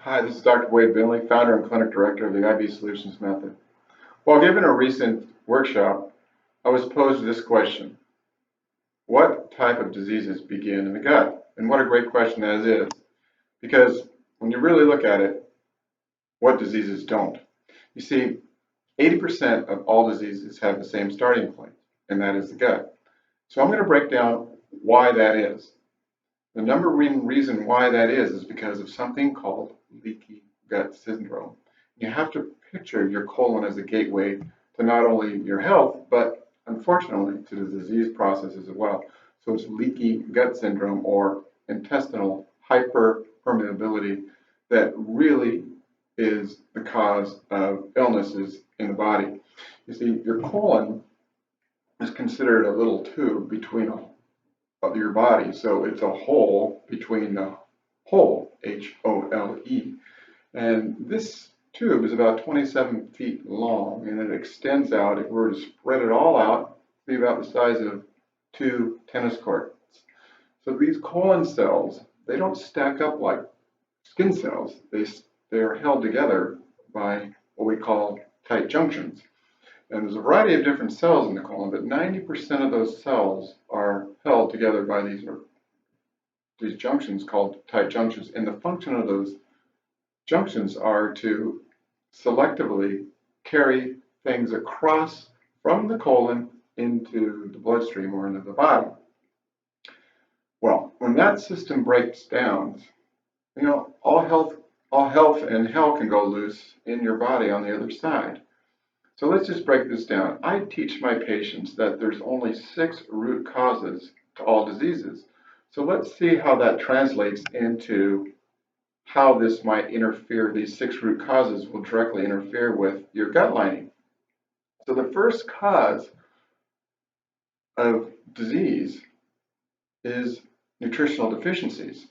Hi, this is Dr. Wade Binley, founder and clinic director of the IV Solutions Method. While giving a recent workshop, I was posed this question: what type of diseases begin in the gut? And what a great question that is, because when you really look at it, what diseases don't? You see, 80% of all diseases have the same starting point, and that is the gut. So I'm going to break down why that is. The number one reason why that is because of something called leaky gut syndrome. You have to picture your colon as a gateway to not only your health, but unfortunately to the disease process as well. So it's leaky gut syndrome or intestinal hyperpermeability that really is the cause of illnesses in the body. You see, your colon is considered a little tube between of your body. So it's a hole between the hole, Hole. And this tube is about 27 feet long, and it extends out. If we were to spread it all out, it'd be about the size of 2 tennis courts. So these colon cells, they don't stack up like skin cells. They're held together by what we call tight junctions. And there's a variety of different cells in the colon, but 90% of those cells are held together by these junctions called tight junctions. And the function of those junctions are to selectively carry things across from the colon into the bloodstream or into the body. Well, when that system breaks down, all health and hell can go loose in your body on the other side. So let's just break this down. I teach my patients that there's only 6 root causes to all diseases. So let's see how that translates into how this might interfere. These 6 root causes will directly interfere with your gut lining. So the first cause of disease is nutritional deficiencies.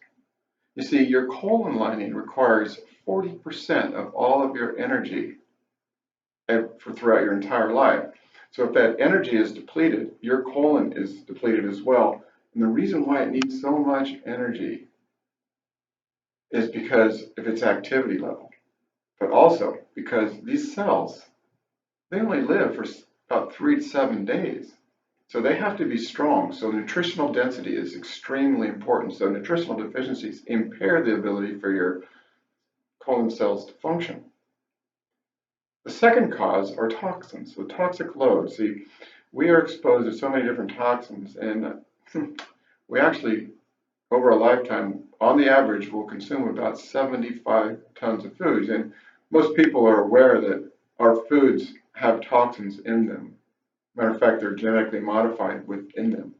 You see, your colon lining requires 40% of all of your energy for throughout your entire life. So if that energy is depleted, your colon is depleted as well. And the reason why it needs so much energy is because of its activity level, but also because these cells, they only live for about 3 to 7 days. So they have to be strong. So nutritional density is extremely important. So nutritional deficiencies impair the ability for your colon cells to function. The second cause are toxins, so toxic load. See, we are exposed to so many different toxins, and we actually, over a lifetime, on the average, will consume about 75 tons of foods. And most people are aware that our foods have toxins in them. Matter of fact, they're genetically modified within them.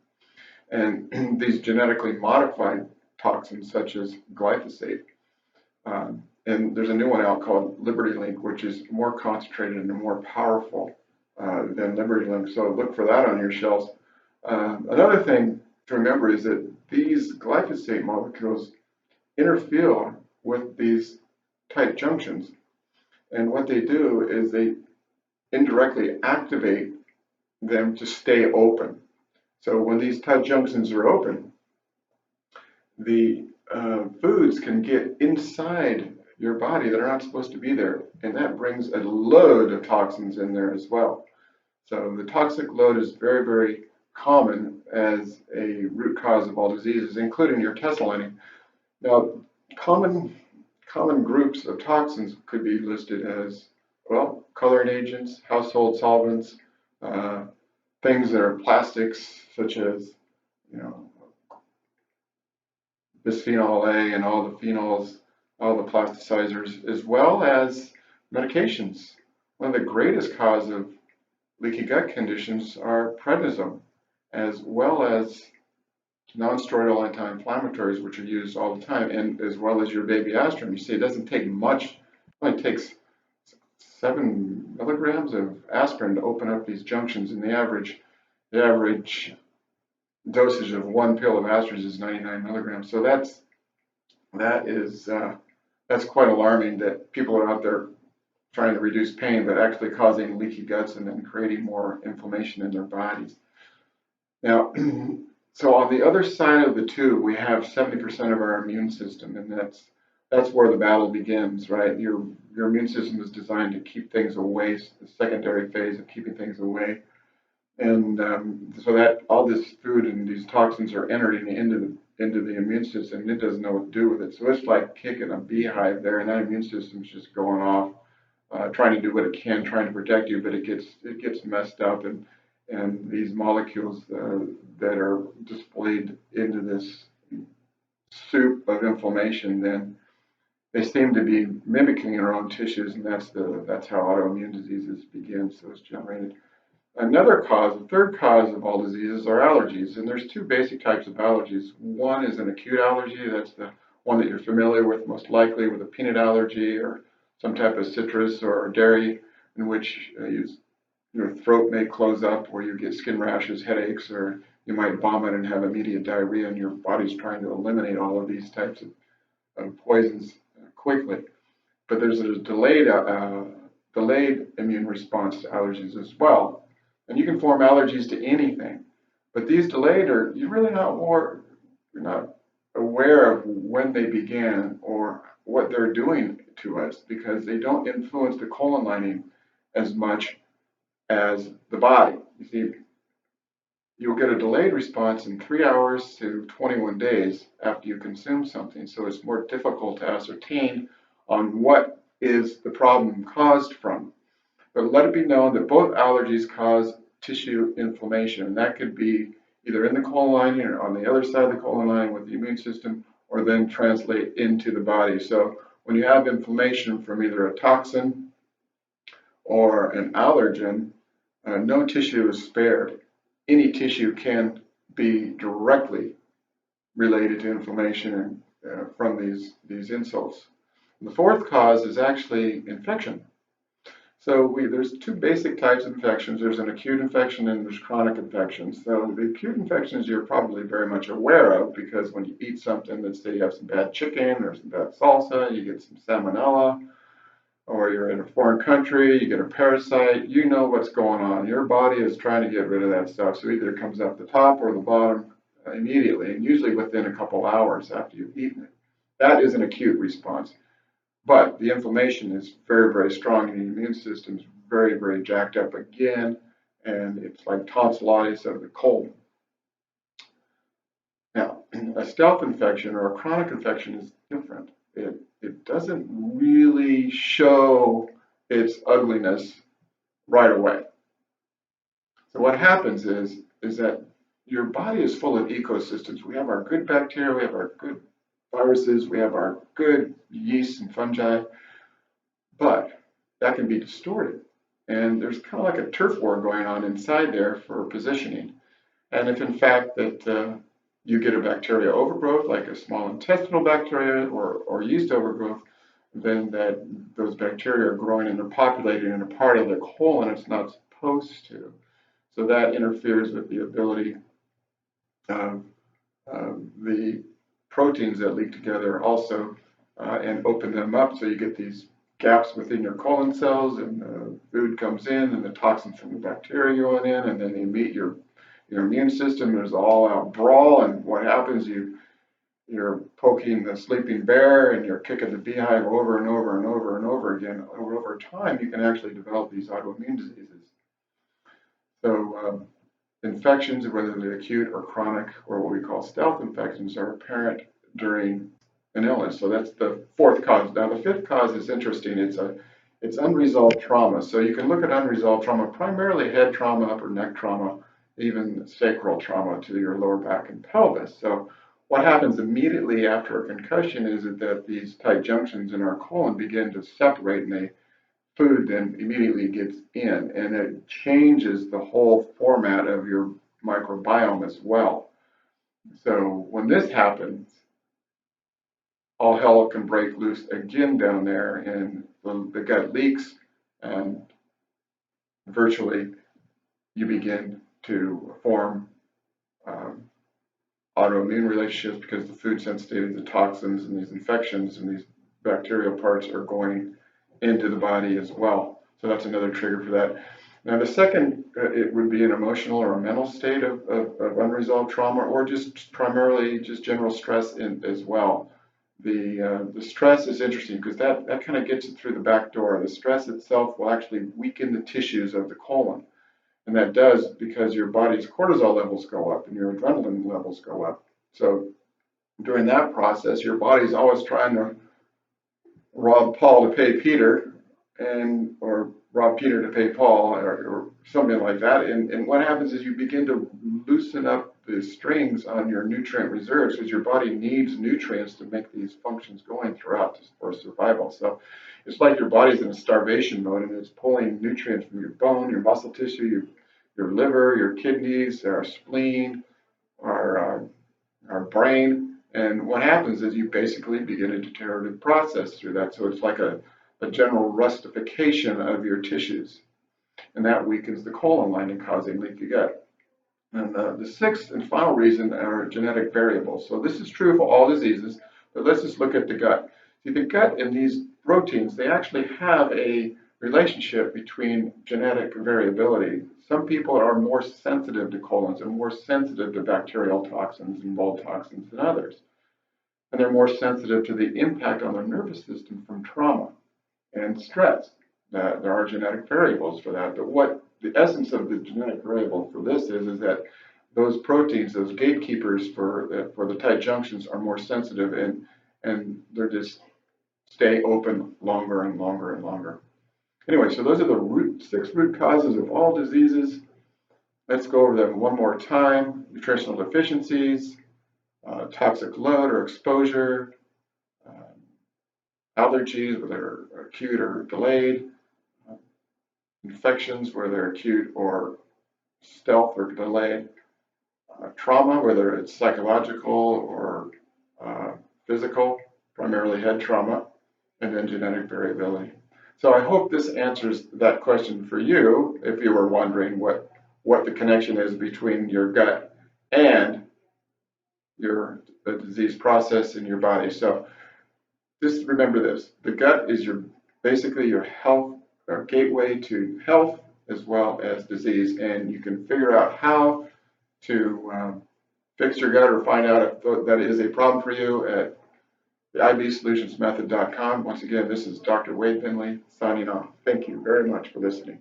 And these genetically modified toxins, such as glyphosate, and there's a new one out called Liberty Link, which is more concentrated and more powerful than Liberty Link. So look for that on your shelves. Another thing to remember is that these glyphosate molecules interfere with these tight junctions. And what they do is they indirectly activate them to stay open. So when these tight junctions are open, the foods can get inside your body that are not supposed to be there, and that brings a load of toxins in there as well. So the toxic load is very, very common as a root cause of all diseases, including your intestinal lining. Now, common groups of toxins could be listed as, well, coloring agents, household solvents, things that are plastics, such as, bisphenol A and all the phenols, all the plasticizers, as well as medications. One of the greatest cause of leaky gut conditions are prednisone, as well as non-steroidal anti-inflammatories, which are used all the time, and as well as your baby aspirin. You see, it doesn't take much. It only takes 7 milligrams of aspirin to open up these junctions, and the average dosage of 1 pill of aspirin is 99 milligrams. So that's quite alarming that people are out there trying to reduce pain, but actually causing leaky guts and then creating more inflammation in their bodies. Now, so on the other side of the tube, we have 70% of our immune system, and that's that's where the battle begins, right? Your immune system is designed to keep things away, the secondary phase of keeping things away. And so that all this food and these toxins are entering into the immune system, and it doesn't know what to do with it. So it's like kicking a beehive there, and that immune system's just going off, trying to do what it can, trying to protect you, but it gets messed up, and these molecules that are displayed into this soup of inflammation, then they seem to be mimicking our own tissues, and that's how autoimmune diseases begin. So it's generated. Another cause, the third cause of all diseases are allergies, and there's two basic types of allergies. One is an acute allergy, that's the one that you're familiar with most likely with a peanut allergy or some type of citrus or dairy in which your throat may close up or you get skin rashes, headaches, or you might vomit and have immediate diarrhea and your body's trying to eliminate all of these types of poisons quickly. But there's a delayed immune response to allergies as well. And you can form allergies to anything. But these delayed are, you're not aware of when they began or what they're doing to us because they don't influence the colon lining as much as the body. You see, you'll get a delayed response in 3 hours to 21 days after you consume something. So it's more difficult to ascertain on what is the problem caused from. But let it be known that both allergies cause tissue inflammation, and that could be either in the colon lining or on the other side of the colon lining with the immune system, or then translate into the body. So when you have inflammation from either a toxin or an allergen, no tissue is spared. Any tissue can be directly related to inflammation from these insults. And the fourth cause is actually infection. So there's two basic types of infections. There's an acute infection and there's chronic infections. So the acute infections you're probably very much aware of because when you eat something, let's say you have some bad chicken or some bad salsa, you get some salmonella, or you're in a foreign country, you get a parasite, you know what's going on. Your body is trying to get rid of that stuff. So either it comes out the top or the bottom immediately, and usually within a couple hours after you've eaten it. That is an acute response. But the inflammation is very, very strong, and the immune system is very, very jacked up again, and it's like tonsillitis of the colon. Now, a stealth infection or a chronic infection is different. It doesn't really show its ugliness right away. So what happens is that your body is full of ecosystems. We have our good bacteria, we have our good viruses, we have our good yeast and fungi, but that can be distorted. And there's kind of like a turf war going on inside there for positioning. And if in fact that you get a bacteria overgrowth, like a small intestinal bacteria or yeast overgrowth, then those bacteria are growing and they're populating in a part of the colon it's not supposed to. So that interferes with the ability of the proteins that leak together also and open them up. So you get these gaps within your colon cells and the food comes in and the toxins from the bacteria going in and then they meet your immune system. There's all out brawl, and what happens, you're poking the sleeping bear and you're kicking the beehive over and over and over and over again. Over time, you can actually develop these autoimmune diseases. So infections, whether they're acute or chronic or what we call stealth infections, are apparent during an illness. So that's the fourth cause. Now the fifth cause is interesting. It's unresolved trauma. So you can look at unresolved trauma, primarily head trauma, upper neck trauma, even sacral trauma to your lower back and pelvis. So what happens immediately after a concussion is that these tight junctions in our colon begin to separate and food then immediately gets in and it changes the whole format of your microbiome as well. So when this happens, all hell can break loose again down there and the gut leaks and virtually you begin to form autoimmune relationships because the food sensitivity, the toxins and these infections and these bacterial parts are going into the body as well. So that's another trigger for that. Now the second, it would be an emotional or a mental state of unresolved trauma or just primarily just general stress as well. The stress is interesting because that kind of gets it through the back door. The stress itself will actually weaken the tissues of the colon. And that does because your body's cortisol levels go up and your adrenaline levels go up. So during that process, your body's always trying to rob Paul to pay Peter, or rob Peter to pay Paul, or something like that. And what happens is you begin to loosen up the strings on your nutrient reserves because your body needs nutrients to make these functions going throughout for survival. So it's like your body's in a starvation mode and it's pulling nutrients from your bone, your muscle tissue, your liver, your kidneys, our spleen, our brain. And what happens is you basically begin a deteriorative process through that. So it's like a general rustification of your tissues. And that weakens the colon lining, causing leaky gut. And the sixth and final reason are genetic variables. So this is true for all diseases, but let's just look at the gut. See, the gut and these proteins, they actually have a relationship between genetic variability. Some people are more sensitive to colons and more sensitive to bacterial toxins and mold toxins than others. And they're more sensitive to the impact on their nervous system from trauma and stress. There are genetic variables for that, but what the essence of the genetic variable for this is that those proteins, those gatekeepers for the tight junctions, are more sensitive, and they're just stay open longer and longer and longer. Anyway, so those are the six root causes of all diseases. Let's go over them one more time. Nutritional deficiencies, toxic load or exposure, allergies, whether they're acute or delayed, infections, whether they're acute or stealth or delayed, trauma, whether it's psychological or physical, primarily head trauma, and then genetic variability. So I hope this answers that question for you, if you were wondering what the connection is between your gut and the disease process in your body. So just remember this: the gut is basically your health, or gateway to health as well as disease, and you can figure out how to fix your gut or find out if that is a problem for you at the ibsolutionsmethod.com. Once again, this is Dr. Wade Binley signing off. Thank you very much for listening.